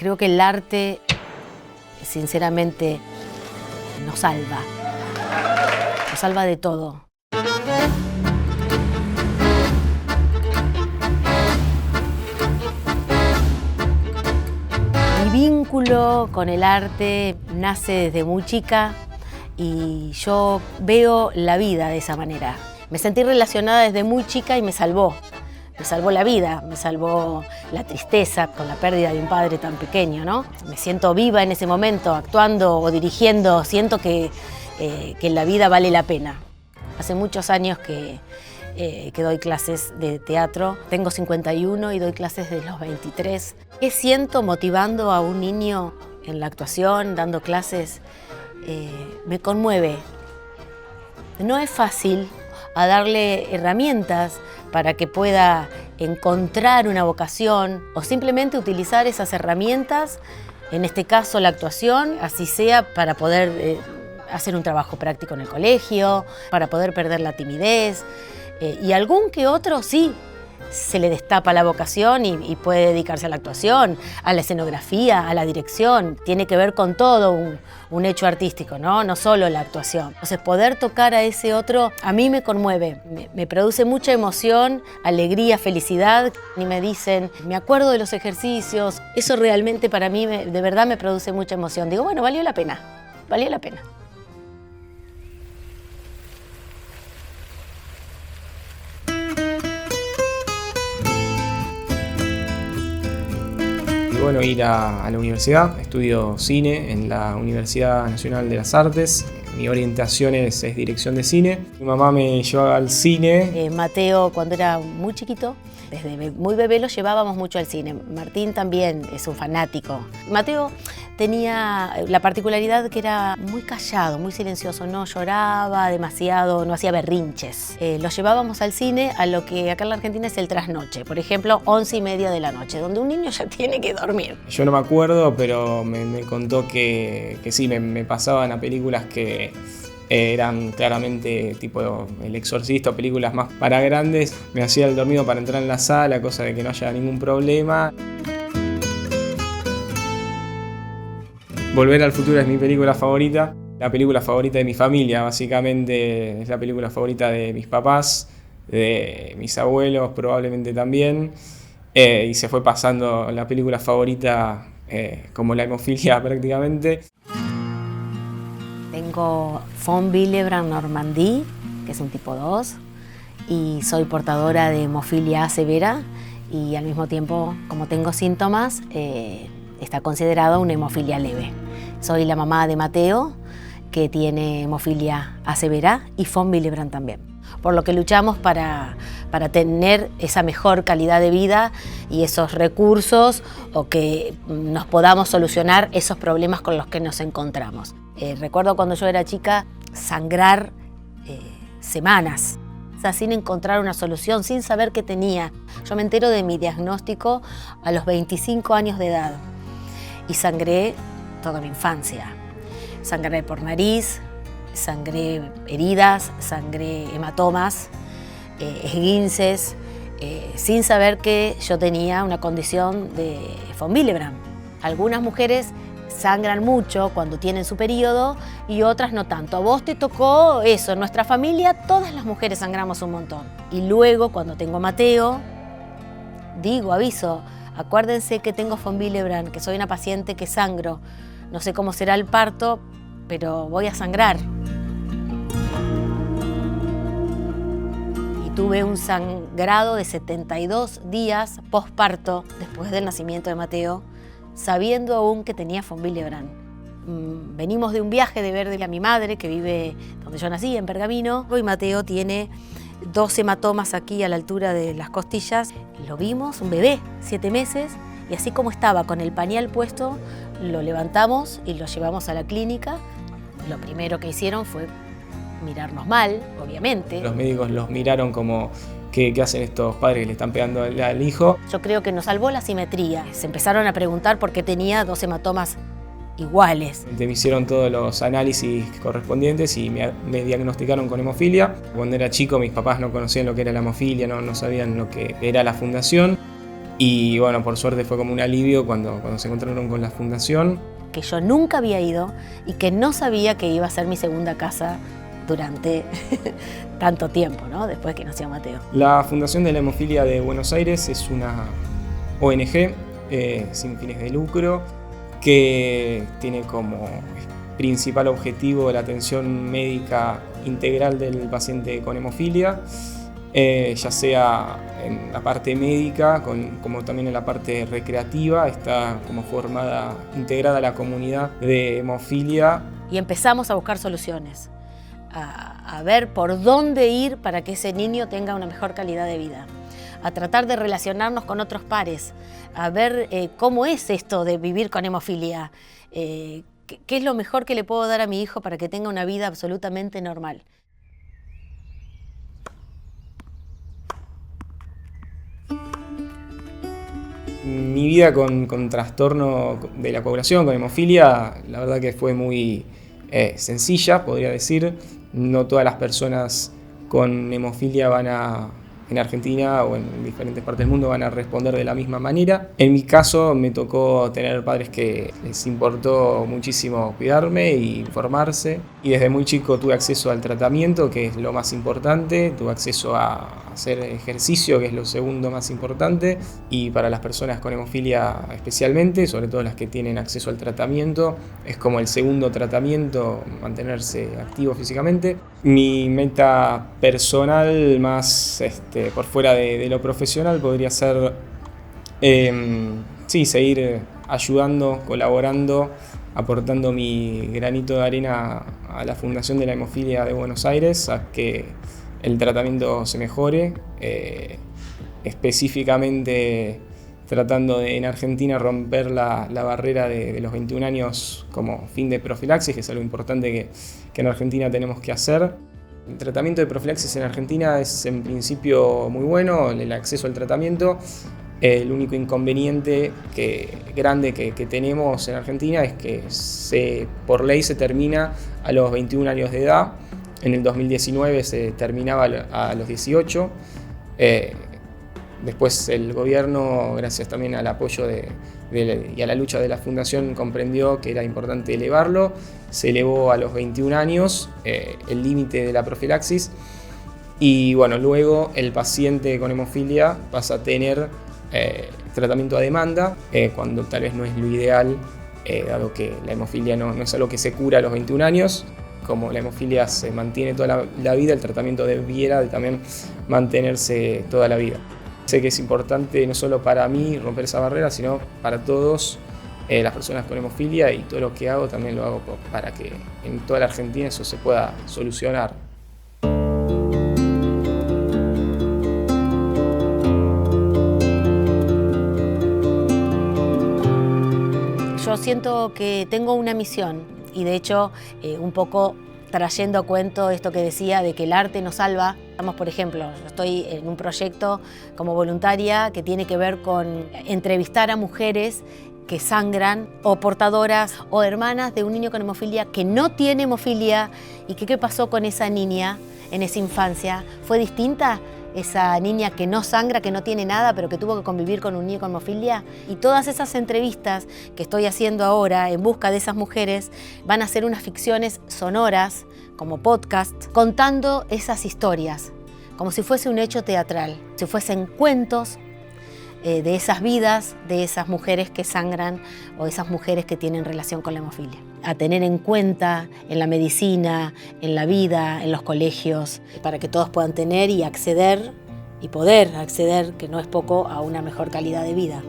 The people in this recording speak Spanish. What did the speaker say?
Creo que el arte, sinceramente, nos salva de todo. Mi vínculo con el arte nace desde muy chica y yo veo la vida de esa manera. Me sentí relacionada desde muy chica y me salvó. Me salvó la vida, me salvó la tristeza con la pérdida de un padre tan pequeño, ¿no? Me siento viva en ese momento, actuando o dirigiendo, siento que la vida vale la pena. Hace muchos años que doy clases de teatro, tengo 51 y doy clases desde los 23. ¿Qué siento motivando a un niño en la actuación, dando clases? Me conmueve. No es fácil a darle herramientas para que pueda encontrar una vocación o simplemente utilizar esas herramientas, en este caso la actuación, así sea para poder hacer un trabajo práctico en el colegio, para poder perder la timidez, y algún que otro sí se le destapa la vocación y puede dedicarse a la actuación, a la escenografía, a la dirección. Tiene que ver con todo un hecho artístico, ¿no? No solo la actuación. Entonces, poder tocar a ese otro a mí me conmueve, me produce mucha emoción, alegría, felicidad. Y me dicen, me acuerdo de los ejercicios. Eso realmente para mí de verdad me produce mucha emoción. Digo, bueno, valió la pena, valió la pena. Bueno, ir a la universidad, estudio cine en la Universidad Nacional de las Artes. Mi orientación es dirección de cine. Mi mamá me llevó al cine. Mateo, cuando era muy chiquito, desde muy bebé lo llevábamos mucho al cine. Martín también es un fanático. Mateo tenía la particularidad que era muy callado, muy silencioso, no lloraba demasiado, no hacía berrinches. Lo llevábamos al cine a lo que acá en la Argentina es el trasnoche, por ejemplo, 11:30 de la noche, donde un niño ya tiene que dormir. Yo no me acuerdo, pero me contó que sí, me pasaban a películas que eran claramente tipo El Exorcista o películas más para grandes. Me hacía el dormido para entrar en la sala, cosa de que no haya ningún problema. Volver al futuro es mi película favorita, la película favorita de mi familia, básicamente es la película favorita de mis papás, de mis abuelos probablemente también, y se fue pasando la película favorita como la hemofilia prácticamente. Tengo Von Willebrand Normandie, que es un tipo 2, y soy portadora de hemofilia A severa y al mismo tiempo, como tengo síntomas, está considerada una hemofilia leve. Soy la mamá de Mateo, que tiene hemofilia A severa, y Von Willebrand también. Por lo que luchamos para tener esa mejor calidad de vida y esos recursos o que nos podamos solucionar esos problemas con los que nos encontramos. Recuerdo cuando yo era chica sangrar semanas, o sea, sin encontrar una solución, sin saber qué tenía. Yo me entero de mi diagnóstico a los 25 años de edad y sangré toda mi infancia. Sangré por nariz, sangré heridas, sangré hematomas, esguinces, sin saber que yo tenía una condición de Von Willebrand. Algunas mujeres sangran mucho cuando tienen su periodo y otras no tanto. A vos te tocó eso, en nuestra familia todas las mujeres sangramos un montón. Y luego cuando tengo a Mateo, aviso, acuérdense que tengo Von Willebrand, que soy una paciente que sangro. No sé cómo será el parto, pero voy a sangrar. Y tuve un sangrado de 72 días posparto después del nacimiento de Mateo, sabiendo aún que tenía Von Willebrand. Venimos de un viaje de verle a mi madre, que vive donde yo nací, en Pergamino, y Mateo tiene 2 hematomas aquí a la altura de las costillas. Lo vimos, un bebé, 7 meses, y así como estaba, con el pañal puesto, lo levantamos y lo llevamos a la clínica. Lo primero que hicieron fue mirarnos mal, obviamente. Los médicos los miraron como, ¿qué hacen estos padres que le están pegando al hijo? Yo creo que nos salvó la simetría. Se empezaron a preguntar por qué tenía 2 hematomas iguales. Me hicieron todos los análisis correspondientes y me diagnosticaron con hemofilia. Cuando era chico mis papás no conocían lo que era la hemofilia, no sabían lo que era la fundación. Y bueno, por suerte fue como un alivio cuando se encontraron con la fundación. Que yo nunca había ido y que no sabía que iba a ser mi segunda casa durante tanto tiempo, ¿no? Después que nació Mateo. La Fundación de la Hemofilia de Buenos Aires es una ONG sin fines de lucro que tiene como principal objetivo la atención médica integral del paciente con hemofilia, ya sea en la parte médica como también en la parte recreativa. Está como integrada la comunidad de hemofilia. Y empezamos a buscar soluciones, a ver por dónde ir para que ese niño tenga una mejor calidad de vida, a tratar de relacionarnos con otros pares, a ver cómo es esto de vivir con hemofilia, qué es lo mejor que le puedo dar a mi hijo para que tenga una vida absolutamente normal. Mi vida con trastorno de la coagulación, con hemofilia, la verdad que fue muy sencilla, podría decir. No todas las personas con hemofilia en Argentina o en diferentes partes del mundo van a responder de la misma manera. En mi caso me tocó tener padres que les importó muchísimo cuidarme y informarse. Y desde muy chico tuve acceso al tratamiento, que es lo más importante. Tuve acceso a hacer ejercicio, que es lo segundo más importante. Y para las personas con hemofilia especialmente, sobre todo las que tienen acceso al tratamiento, es como el segundo tratamiento, mantenerse activo físicamente. Mi meta personal más por fuera de lo profesional podría ser seguir ayudando, colaborando, aportando mi granito de arena a la Fundación de la Hemofilia de Buenos Aires, a que el tratamiento se mejore, específicamente tratando de en Argentina romper la barrera de los 21 años como fin de profilaxis, que es algo importante que en Argentina tenemos que hacer. El tratamiento de profilaxis en Argentina es en principio muy bueno, el acceso al tratamiento. El único inconveniente grande que tenemos en Argentina es que por ley se termina a los 21 años de edad. En el 2019 se terminaba a los 18. Después el gobierno, gracias también al apoyo y a la lucha de la fundación, comprendió que era importante elevarlo. Se elevó a los 21 años el límite de la profilaxis. Y bueno, luego el paciente con hemofilia pasa a tener tratamiento a demanda, cuando tal vez no es lo ideal, dado que la hemofilia no es algo que se cura a los 21 años. Como la hemofilia se mantiene toda la vida, el tratamiento debiera también mantenerse toda la vida. Sé que es importante no solo para mí romper esa barrera, sino para todos las personas con hemofilia, y todo lo que hago también lo hago para que en toda la Argentina eso se pueda solucionar. Yo siento que tengo una misión y de hecho un poco trayendo a cuento esto que decía de que el arte nos salva. Estamos, por ejemplo, yo estoy en un proyecto como voluntaria que tiene que ver con entrevistar a mujeres que sangran o portadoras o hermanas de un niño con hemofilia que no tiene hemofilia y que qué pasó con esa niña en esa infancia. ¿Fue distinta esa niña que no sangra, que no tiene nada, pero que tuvo que convivir con un niño con hemofilia? Y todas esas entrevistas que estoy haciendo ahora en busca de esas mujeres van a ser unas ficciones sonoras, como podcast, contando esas historias, como si fuese un hecho teatral, si fuesen cuentos de esas vidas, de esas mujeres que sangran o esas mujeres que tienen relación con la hemofilia. A tener en cuenta en la medicina, en la vida, en los colegios, para que todos puedan tener y acceder y poder acceder, que no es poco, a una mejor calidad de vida.